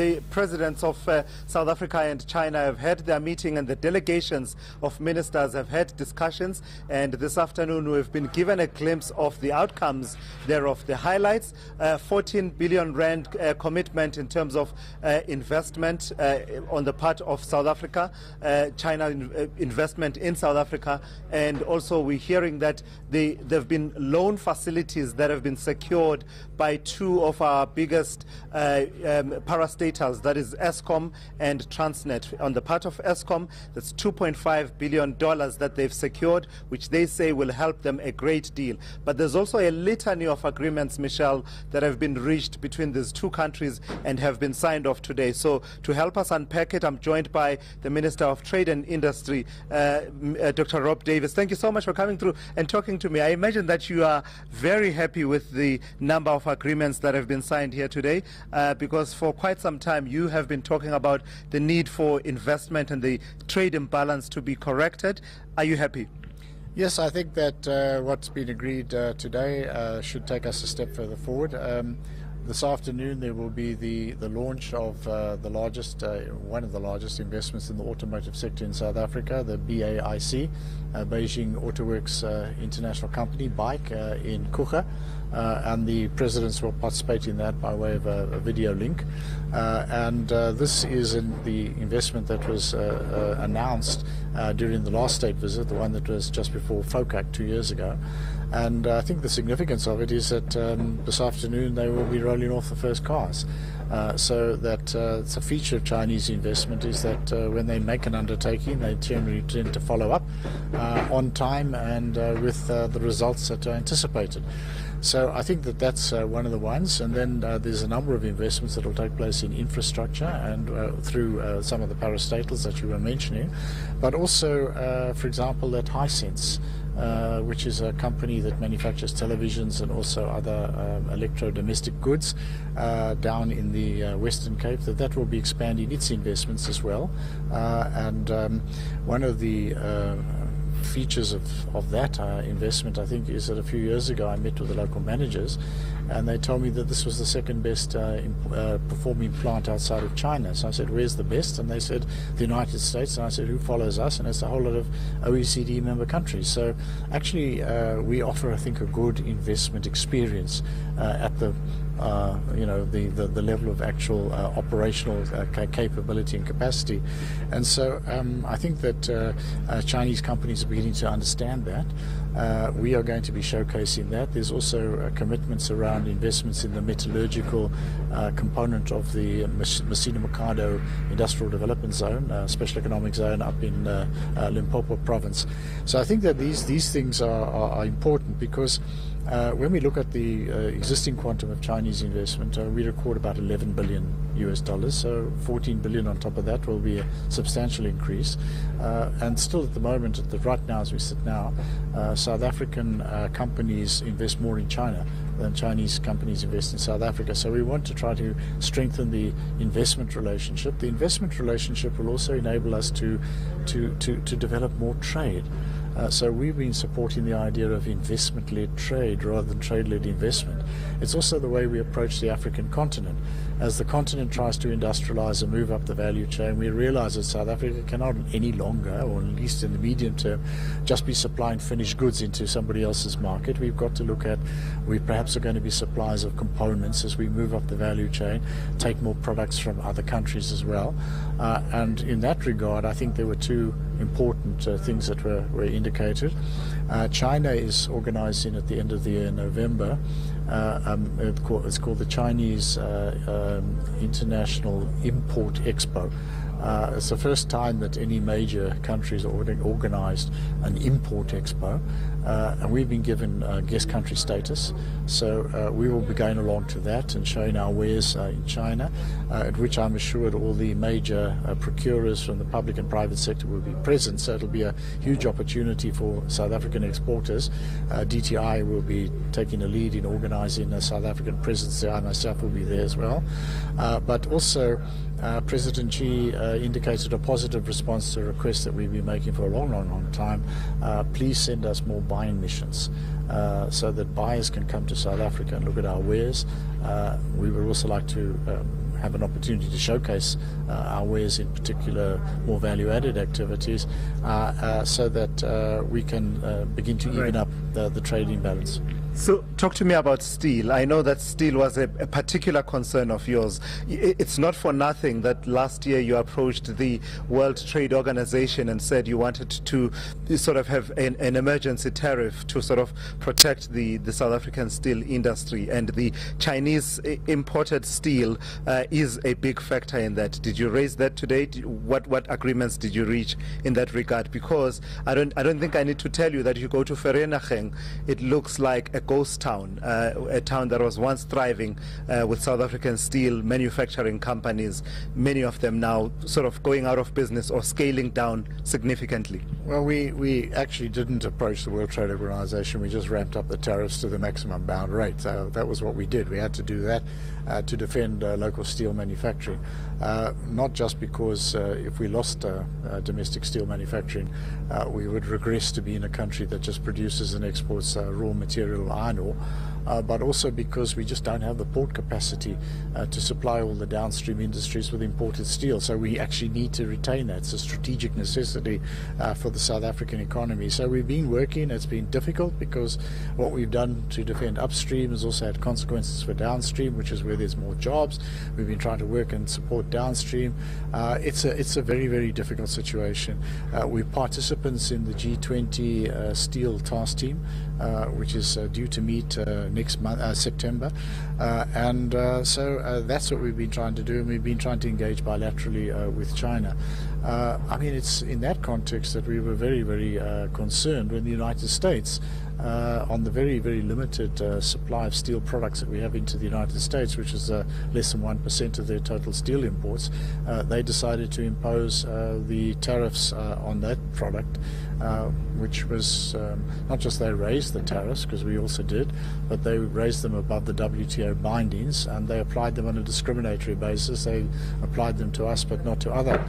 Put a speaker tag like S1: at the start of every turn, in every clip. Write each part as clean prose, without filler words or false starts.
S1: the presidents of South Africa and China have had their meeting, and the delegations of ministers have had discussions. And this afternoon we've been given a glimpse of the outcomes thereof. The highlights: 14 billion rand commitment in terms of investment on the part of South Africa, China investment in South Africa, and also we're hearing that there have been loan facilities that have been secured by two of our biggest parastatals, that is Eskom and Transnet. On the part of Eskom, that's $2.5 billion that they've secured, which they say will help them a great deal. But there's also a litany of agreements, Michelle, that have been reached between these two countries and have been signed off today. So to help us unpack it, I'm joined by the Minister of Trade and Industry, Dr. Rob Davies. Thank you so much for coming through and talking to me. I imagine that you are very happy with the number of agreements that have been signed here today, because for quite some time you have been talking about the need for investment and the trade imbalance to be corrected. Are you happy?
S2: Yes, I think that what's been agreed today should take us a step further forward. This afternoon there will be the launch of the largest, one of the largest investments in the automotive sector in South Africa, the BAIC, Beijing Autoworks International Company, BAIC, in Kucha. And the presidents will participate in that by way of a video link. This is in the investment that was announced during the last state visit, the one that was just before FOCAC 2 years ago. And I think the significance of it is that this afternoon they will be rolling off the first cars. So that it's a feature of Chinese investment is that when they make an undertaking, they generally tend to follow up on time and with the results that are anticipated. So I think that that's one of the ones, and then there's a number of investments that will take place in infrastructure and through some of the parastatals that you were mentioning, but also, for example, at Hisense, which is a company that manufactures televisions and also other electro-domestic goods down in the Western Cape, that will be expanding its investments as well. One of the features of that investment, I think, is that a few years ago I met with the local managers and they told me that this was the second best performing plant outside of China. So I said, where's the best? And they said, the United States. And I said, who follows us? And it's a whole lot of OECD member countries. So actually we offer, I think, a good investment experience at the the level of actual operational capability and capacity. And so I think that Chinese companies are beginning to understand that. We are going to be showcasing that. There's also commitments around investments in the metallurgical component of the Messina Mercado Industrial Development Zone, Special Economic Zone up in Limpopo Province. So I think that these things are important because when we look at the existing quantum of Chinese investment, we record about $11 billion US. So 14 billion on top of that will be a substantial increase. And still at the moment, right now as we sit now, South African companies invest more in China than Chinese companies invest in South Africa. So we want to try to strengthen the investment relationship. The investment relationship will also enable us to develop more trade. So we've been supporting the idea of investment-led trade rather than trade-led investment. It's also the way we approach the African continent. As the continent tries to industrialize and move up the value chain, we realize that South Africa cannot any longer, or at least in the medium term, just be supplying finished goods into somebody else's market. We've got to look at, we perhaps are going to be suppliers of components as we move up the value chain, take more products from other countries as well. And in that regard, I think there were two important things that were indicated. China is organizing at the end of the year in November. It's called the Chinese International Import Expo. It's the first time that any major countries organized an import expo, and we've been given guest country status. So we will be going along to that and showing our wares in China, at which I'm assured all the major procurers from the public and private sector will be present. So it'll be a huge opportunity for South African exporters. DTI will be taking a lead in organizing a South African presence there. I myself will be there as well. But also President Xi indicated a positive response to a request that we've been making for a long time. Please send us more buying missions so that buyers can come to South Africa and look at our wares. We would also like to have an opportunity to showcase our wares, in particular more value-added activities, so that we can begin to even up the trade imbalance.
S1: So talk to me about steel. I know that steel was a particular concern of yours. It's not for nothing that last year you approached the World Trade Organization and said you wanted to sort of have an emergency tariff to sort of protect the South African steel industry, and the Chinese imported steel is a big factor in that. Did you raise that today? What agreements did you reach in that regard? Because I don't think I need to tell you that if you go to Vereeniging, it looks like a ghost town, a town that was once thriving with South African steel manufacturing companies, many of them now sort of going out of business or scaling down significantly.
S2: Well, we actually didn't approach the World Trade Organization. We just ramped up the tariffs to the maximum bound rate. So that was what we did. We had to do that to defend local steel manufacturing. Not just because if we lost domestic steel manufacturing, we would regress to be in a country that just produces and exports raw material iron ore, but also because we just don't have the port capacity to supply all the downstream industries with imported steel. So we actually need to retain that. It's a strategic necessity for the South African economy. So we've been working. It's been difficult because what we've done to defend upstream has also had consequences for downstream, which is where there's more jobs. We've been trying to work and support downstream. It's a very, very difficult situation. We're participants in the G20 steel task team, which is due to meet next month, September, and so that's what we've been trying to do, and we've been trying to engage bilaterally with China. I mean, it's in that context that we were very, very concerned when the United States, on the very, very limited supply of steel products that we have into the United States, which is less than 1% of their total steel imports, they decided to impose the tariffs on that product, which was not just they raised the tariffs, because we also did, but they raised them above the WTO bindings, and they applied them on a discriminatory basis. They applied them to us, but not to other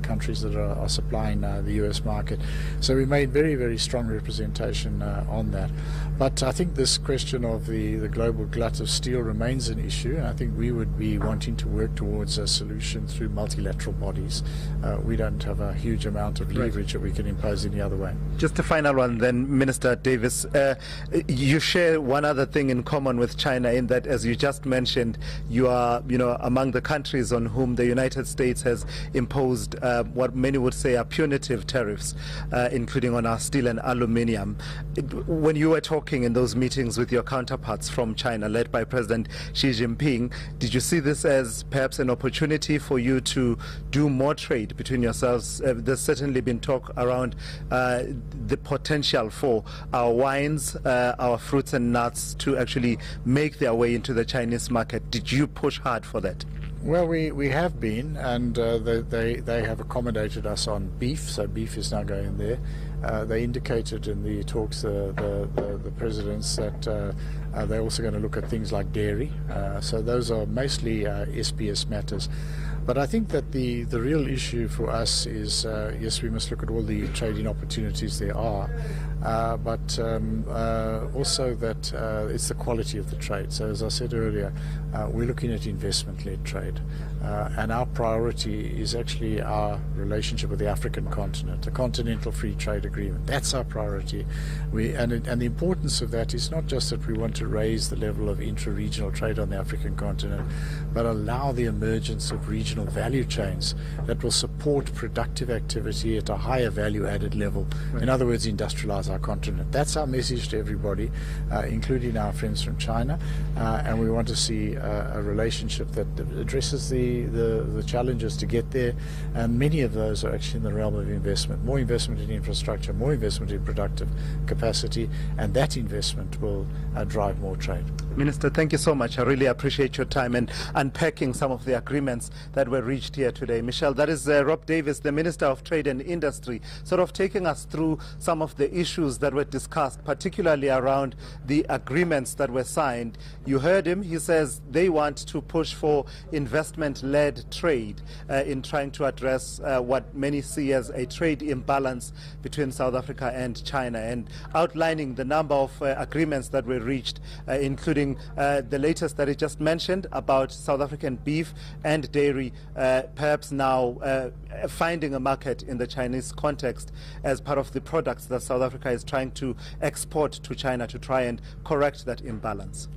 S2: countries that are supplying the US market. So we made very, very strong representation on that. But I think this question of the global glut of steel remains an issue, and I think we would be wanting to work towards a solution through multilateral bodies. We don't have a huge amount of leverage that we can impose any other way.
S1: Just a final one then, Minister Davies. You share one other thing in common with China in that, as you just mentioned, you are among the countries on whom the United States has imposed what many would say are punitive tariffs, including on our steel and aluminium. When you were talking in those meetings with your counterparts from China, led by President Xi Jinping, did you see this as perhaps an opportunity for you to do more trade between yourselves? There's certainly been talk around the potential for our wines, our fruits and nuts to actually make their way into the Chinese market. Did you push hard for that?
S2: Well, we have been, and they have accommodated us on beef, so beef is now going there. They indicated in the talks, the presidents, that they're also going to look at things like dairy. So those are mostly SPS matters. But I think that the real issue for us is, yes, we must look at all the trading opportunities there are, but also that it's the quality of the trade. So as I said earlier, we're looking at investment-led trade. And our priority is actually our relationship with the African continent, a continental free trade agreement. That's our priority. And the importance of that is not just that we want to raise the level of intra-regional trade on the African continent, but allow the emergence of regional value chains that will support productive activity at a higher value-added level. Right. In other words, industrialize our continent. That's our message to everybody, including our friends from China. And we want to see a relationship that addresses the challenges to get there, and many of those are actually in the realm of investment. More investment in infrastructure, more investment in productive capacity, and that investment will drive more trade.
S1: Minister, thank you so much. I really appreciate your time and unpacking some of the agreements that were reached here today. Michelle, that is Rob Davies, the Minister of Trade and Industry, sort of taking us through some of the issues that were discussed, particularly around the agreements that were signed. You heard him. He says they want to push for investment-led trade in trying to address what many see as a trade imbalance between South Africa and China, and outlining the number of agreements that were reached including the latest that he just mentioned about South African beef and dairy perhaps now finding a market in the Chinese context as part of the products that South Africa is trying to export to China to try and correct that imbalance.